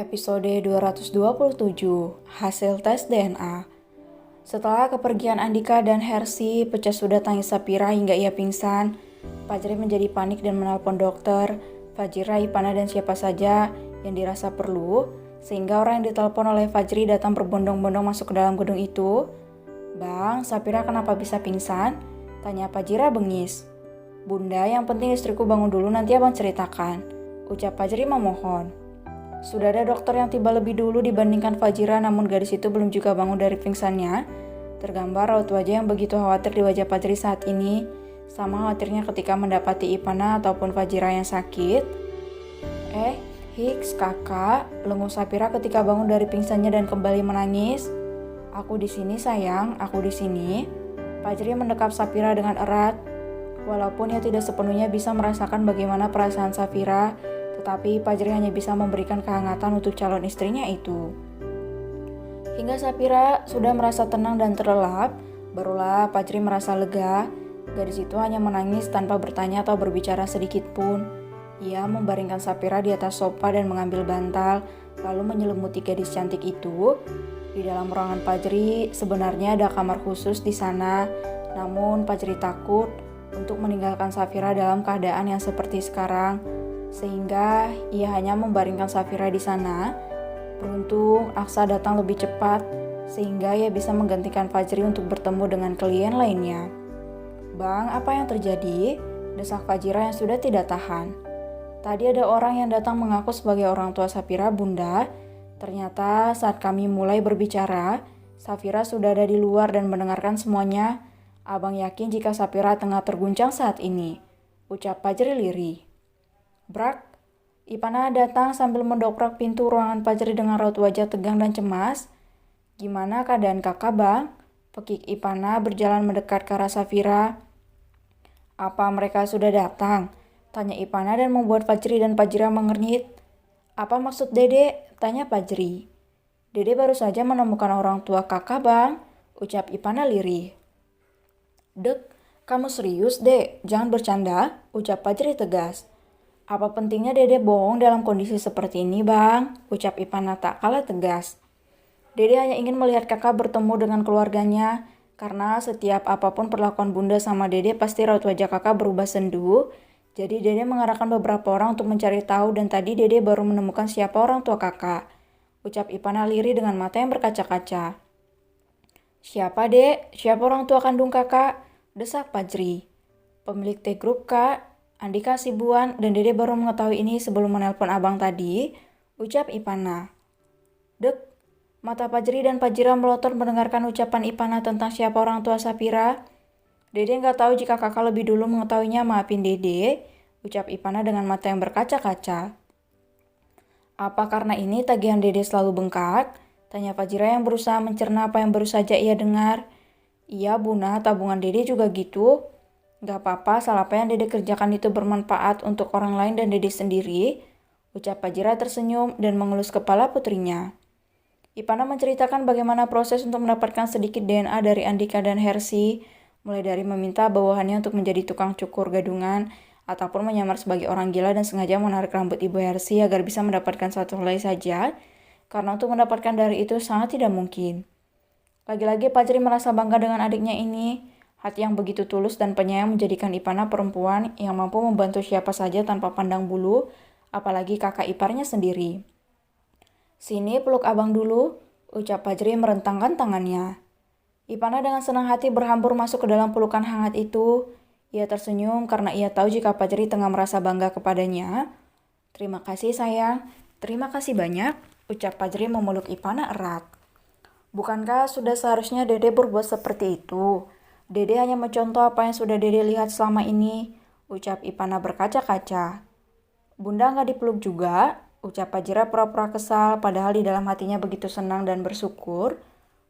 Episode 227, Hasil Tes DNA. Setelah kepergian Andika dan Hersi, pecah sudah tangis Sapira hingga ia pingsan. Fajri menjadi panik dan menelpon dokter, Fajira, Ipana, dan siapa saja yang dirasa perlu, sehingga orang yang ditelepon oleh Fajri datang berbondong-bondong masuk ke dalam gedung itu. "Bang, Sapira kenapa bisa pingsan?" tanya Fajira bengis. "Bunda, yang penting istriku bangun dulu, nanti abang ceritakan," ucap Fajri memohon. Sudah ada dokter yang tiba lebih dulu dibandingkan Fajira, namun gadis itu belum juga bangun dari pingsannya. Tergambar raut wajah yang begitu khawatir di wajah Fajri saat ini, sama khawatirnya ketika mendapati Ipana ataupun Fajira yang sakit. Hiks, kakak, lenguh Sapira ketika bangun dari pingsannya dan kembali menangis. "Aku di sini sayang, aku di sini." Fajri mendekap Sapira dengan erat. Walaupun ia tidak sepenuhnya bisa merasakan bagaimana perasaan Sapira, tetapi Fajri hanya bisa memberikan kehangatan untuk calon istrinya itu. Hingga Sapira sudah merasa tenang dan terlelap, barulah Fajri merasa lega. Gadis itu hanya menangis tanpa bertanya atau berbicara sedikit pun. Ia membaringkan Sapira di atas sofa dan mengambil bantal, lalu menyelimuti gadis cantik itu. Di dalam ruangan Fajri sebenarnya ada kamar khusus di sana, namun Fajri takut untuk meninggalkan Sapira dalam keadaan yang seperti sekarang, sehingga ia hanya membaringkan Sapira di sana. Beruntung Aksa datang lebih cepat, sehingga ia bisa menggantikan Fajri untuk bertemu dengan klien lainnya. "Bang, apa yang terjadi?" desak Fajira yang sudah tidak tahan. "Tadi ada orang yang datang mengaku sebagai orang tua Sapira, Bunda. Ternyata saat kami mulai berbicara, Sapira sudah ada di luar dan mendengarkan semuanya. Abang yakin jika Sapira tengah terguncang saat ini," ucap Fajri lirih. "Brak!" Ipana datang sambil mendobrak pintu ruangan Fajri dengan raut wajah tegang dan cemas. "Gimana keadaan kakak, Bang?" pekik Ipana berjalan mendekat ke arah Sapira. "Apa mereka sudah datang?" tanya Ipana dan membuat Fajri dan Fajira mengernyit. "Apa maksud Dede?" tanya Fajri. "Dede baru saja menemukan orang tua kakak, Bang," ucap Ipana lirih. "Dek, kamu serius, Dek? Jangan bercanda," ucap Fajri tegas. "Apa pentingnya Dede bohong dalam kondisi seperti ini, Bang?" ucap Ipana tak kalah tegas. "Dede hanya ingin melihat kakak bertemu dengan keluarganya, karena setiap apapun perlakuan Bunda sama Dede pasti raut wajah kakak berubah sendu. Jadi Dede mengarahkan beberapa orang untuk mencari tahu dan tadi Dede baru menemukan siapa orang tua kakak," ucap Ipana lirih dengan mata yang berkaca-kaca. "Siapa, Dek? Siapa orang tua kandung kakak?" desak Fajri. "Pemilik T-Group, Kak. Andika Sibuan, dan Dede baru mengetahui ini sebelum menelpon abang tadi," ucap Ipana. Dek, mata Fajri dan Fajira melotot mendengarkan ucapan Ipana tentang siapa orang tua Sapira. "Dede nggak tahu jika kakak lebih dulu mengetahuinya, maafin Dede," ucap Ipana dengan mata yang berkaca-kaca. "Apa karena ini tagihan Dede selalu bengkak?" tanya Fajira yang berusaha mencerna apa yang baru saja ia dengar. "Iya, Buna, tabungan Dede juga gitu." "Gak apa-apa, salah apa yang Dede kerjakan itu bermanfaat untuk orang lain dan Dede sendiri," ucap Fajira tersenyum dan mengelus kepala putrinya. Ipana menceritakan bagaimana proses untuk mendapatkan sedikit DNA dari Andika dan Hersi, mulai dari meminta bawahannya untuk menjadi tukang cukur gadungan, ataupun menyamar sebagai orang gila dan sengaja menarik rambut Ibu Hersi agar bisa mendapatkan satu helai saja, karena untuk mendapatkan dari itu sangat tidak mungkin. Lagi-lagi Fajri merasa bangga dengan adiknya ini. Hati yang begitu tulus dan penyayang menjadikan Ipana perempuan yang mampu membantu siapa saja tanpa pandang bulu, apalagi kakak iparnya sendiri. "Sini peluk abang dulu," ucap Fajri merentangkan tangannya. Ipana dengan senang hati berhambur masuk ke dalam pelukan hangat itu. Ia tersenyum karena ia tahu jika Fajri tengah merasa bangga kepadanya. "Terima kasih sayang, terima kasih banyak," ucap Fajri memeluk Ipana erat. "Bukankah sudah seharusnya Dede berbuat seperti itu? Dede hanya mencontoh apa yang sudah Dede lihat selama ini," ucap Ipana berkaca-kaca. "Bunda nggak dipeluk juga?" ucap Fajira pura-pura kesal, padahal di dalam hatinya begitu senang dan bersyukur.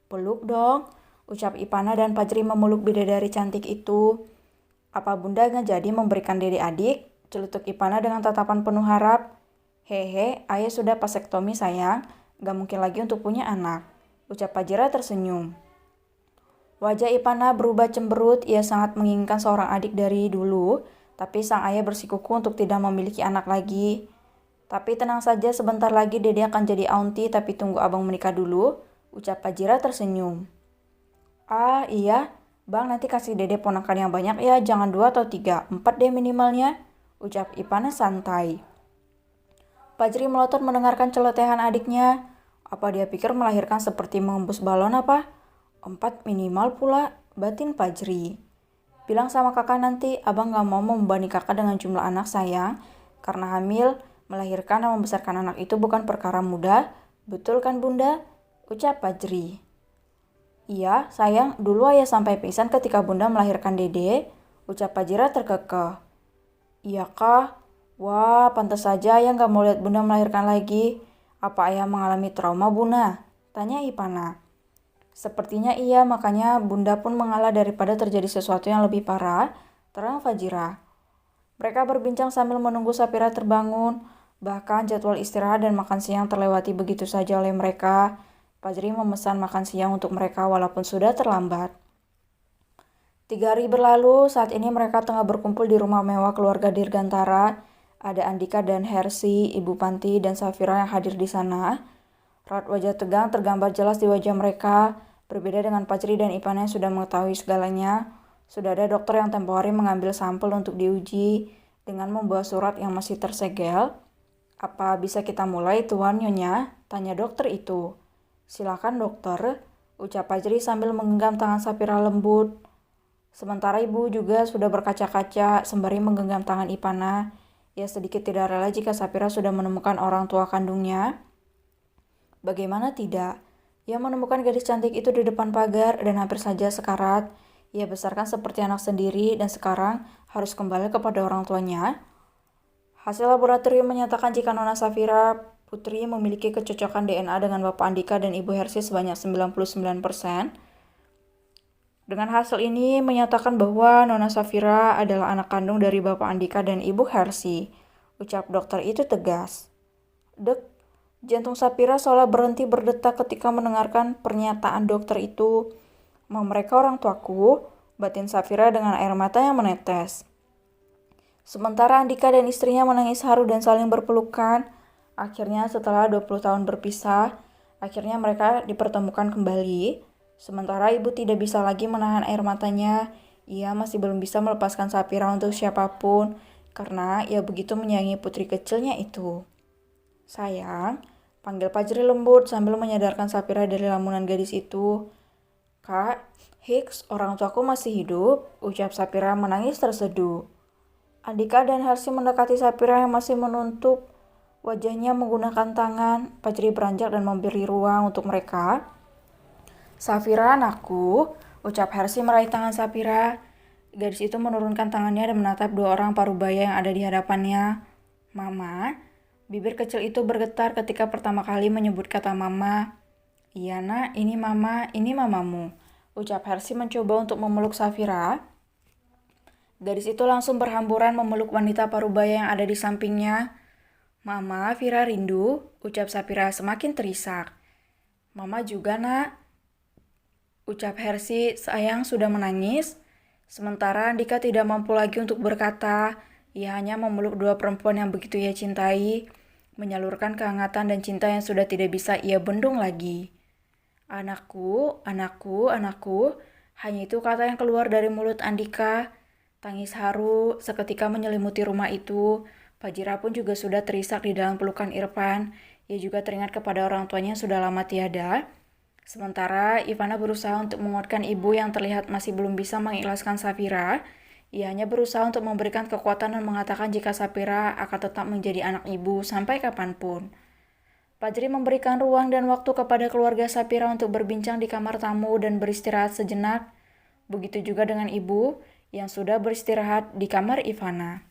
"Peluk dong," ucap Ipana dan Fajri memeluk bidadari cantik itu. "Apa Bunda nggak jadi memberikan Dede adik?" celutuk Ipana dengan tatapan penuh harap. "Hehe, ayah sudah vasektomi sayang, gak mungkin lagi untuk punya anak," ucap Fajira tersenyum. Wajah Ipana berubah cemberut, ia sangat menginginkan seorang adik dari dulu, tapi sang ayah bersikukuh untuk tidak memiliki anak lagi. Tapi tenang saja, sebentar lagi Dede akan jadi auntie, tapi tunggu abang menikah dulu, ucap Fajira tersenyum. Ah iya, bang nanti kasih Dede ponakan yang banyak ya, jangan 2 atau 3, 4 deh minimalnya, ucap Ipana santai. Fajri melotot mendengarkan celotehan adiknya. Apa dia pikir melahirkan seperti mengembus balon apa? 4 minimal pula, batin Fajri. Bilang sama kakak nanti, abang gak mau membebani kakak dengan jumlah anak sayang. Karena hamil, melahirkan dan membesarkan anak itu bukan perkara mudah. Betul kan bunda? Ucap Fajri. Iya, sayang, dulu ayah sampai pingsan ketika bunda melahirkan Dede. Ucap Fajira terkekeh. Iya kah? Wah, pantas saja ayah gak mau lihat bunda melahirkan lagi. Apa ayah mengalami trauma bunda? Tanya Ipana. Sepertinya iya, makanya bunda pun mengalah daripada terjadi sesuatu yang lebih parah, terang Fajira. Mereka berbincang sambil menunggu Sapira terbangun. Bahkan jadwal istirahat dan makan siang terlewati begitu saja oleh mereka. Fajri memesan makan siang untuk mereka walaupun sudah terlambat. 3 hari berlalu, saat ini mereka tengah berkumpul di rumah mewah keluarga Dirgantara. Ada Andika dan Hersi, Ibu Panti, dan Safira yang hadir di sana. Raut wajah tegang tergambar jelas di wajah mereka. Berbeda dengan Fajri dan Ipana yang sudah mengetahui segalanya. Sudah ada dokter yang tempo hari mengambil sampel untuk diuji dengan membawa surat yang masih tersegel. Apa bisa kita mulai Tuan Nyonya? Tanya dokter itu. Silakan dokter, ucap Fajri sambil menggenggam tangan Safira lembut. Sementara ibu juga sudah berkaca-kaca sembari menggenggam tangan Ipana. Ia sedikit tidak rela jika Safira sudah menemukan orang tua kandungnya. Bagaimana tidak? Ia menemukan gadis cantik itu di depan pagar dan hampir saja sekarat. Ia besarkan seperti anak sendiri dan sekarang harus kembali kepada orang tuanya. Hasil laboratorium menyatakan jika Nona Safira Putri memiliki kecocokan DNA dengan Bapak Andika dan Ibu Hersi sebanyak 99%. Dengan hasil ini menyatakan bahwa Nona Safira adalah anak kandung dari Bapak Andika dan Ibu Hersi, ucap dokter itu tegas. Dek, jantung Safira seolah berhenti berdetak ketika mendengarkan pernyataan dokter itu. Mau mereka orang tuaku, batin Safira dengan air mata yang menetes. Sementara Andika dan istrinya menangis haru dan saling berpelukan. Akhirnya setelah 20 tahun berpisah, akhirnya mereka dipertemukan kembali. Sementara ibu tidak bisa lagi menahan air matanya, ia masih belum bisa melepaskan Safira untuk siapapun, karena ia begitu menyayangi putri kecilnya itu. Sayang, panggil Fajri lembut sambil menyadarkan Safira dari lamunan gadis itu. Kak, Hicks, orang tuaku masih hidup, ucap Safira menangis terseduh. Andika dan Hersi mendekati Safira yang masih menutup wajahnya menggunakan tangan. Fajri beranjak dan memberi ruang untuk mereka. Safira anakku, ucap Hersi meraih tangan Safira. Gadis itu menurunkan tangannya dan menatap 2 orang parubaya yang ada di hadapannya. Mama, bibir kecil itu bergetar ketika pertama kali menyebut kata mama. Iya nak, ini mama, ini mamamu, ucap Hersi mencoba untuk memeluk Safira. Gadis itu langsung berhamburan memeluk wanita parubaya yang ada di sampingnya. Mama, Fira rindu, ucap Safira semakin terisak. Mama juga nak, ucap Hersi sayang sudah menangis. Sementara Andika tidak mampu lagi untuk berkata, ia hanya memeluk 2 perempuan yang begitu ia cintai, menyalurkan kehangatan dan cinta yang sudah tidak bisa ia bendung lagi. Anakku, anakku, anakku, hanya itu kata yang keluar dari mulut Andika. Tangis haru seketika menyelimuti rumah itu. Fajira pun juga sudah terisak di dalam pelukan Irfan. Ia juga teringat kepada orang tuanya yang sudah lama tiada. Sementara Ivana berusaha untuk menguatkan ibu yang terlihat masih belum bisa mengikhlaskan Safira. Ia hanya berusaha untuk memberikan kekuatan dan mengatakan jika Safira akan tetap menjadi anak ibu sampai kapanpun. Fajri memberikan ruang dan waktu kepada keluarga Safira untuk berbincang di kamar tamu dan beristirahat sejenak. Begitu juga dengan ibu yang sudah beristirahat di kamar Ivana.